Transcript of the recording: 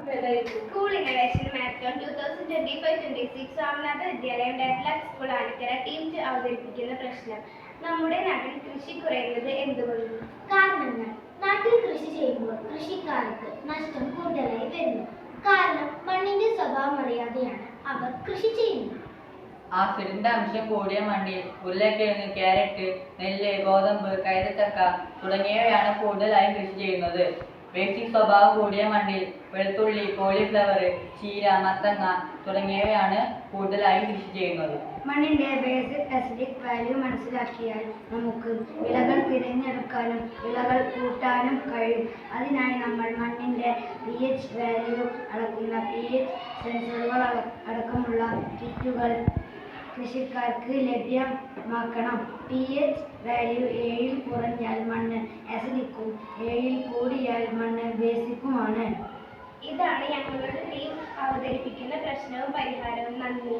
School Innovation Marathon 2025-26 Swaminatha വിദ്യാലയം develop school ആനിക്കര team അവതരിപ്പിക്കുന്ന പ്രശ്നം. നമ്മുടെ നാട്ടിൽ കൃഷി കുറയുന്നത് എന്തുകൊണ്ട്? കാരണങ്ങൾ. നാട്ടിൽ കൃഷി ചെയ്യുമ്പോൾ കൃഷിക്കാർക്ക് നഷ്ടം കൂടുതലായി വരുന്നു. കാരണം മണ്ണിന്റെ സ്വഭാവം അറിയാതെയാണ് അവർ കൃഷി ചെയ്യുന്നത്. ആസിഡിന്റെ അംശം കൂടിയ മണ്ണിൽ ഉരുളക്കിഴങ്ങ്, ക്യാരറ്റ്, നെല്ല്, ഗോതമ്പ്, കൈതച്ചക്ക തുടങ്ങിയവയാണ് കൂടുതലായി കൃഷി ചെയ്യുന്നത്. വേസ്റ്റിംഗ് സ്വഭാവം കൂടിയ മണ്ണിൽ വെളുത്തുള്ളി, കോളിഫ്ലവർ, ചീര, മത്തങ്ങ തുടങ്ങിയവയാണ് കൂടുതലായി കൃഷി ചെയ്യുന്നത്. മണ്ണിന്റെ ബേസിക് അസിഡിക് വാല്യൂ മനസ്സിലാക്കിയാൽ നമുക്ക് വിളകൾ തിരഞ്ഞെടുക്കാനും വിളകൾ കൂട്ടാനും കഴിയും. അതിനായി നമ്മൾ മണ്ണിന്റെ pH വാല്യൂ അളക്കുന്ന pH സെൻസറുകൾ അടക്കമുള്ള കിറ്റുകൾ കൃഷിക്കാർക്ക് ലഭ്യമാക്കണം. pH വാല്യൂ 7ൽ കുറഞ്ഞാൽ മണ്ണ് അസിഡിക്കും 7ൽ കൂടിയാൽ മണ്ണ് ബേസിക്കുമാണ്. ഇതാണ് ഞങ്ങളുടെ ടീം അവതരിപ്പിക്കുന്ന പ്രശ്നവും പരിഹാരവും. നന്ദി.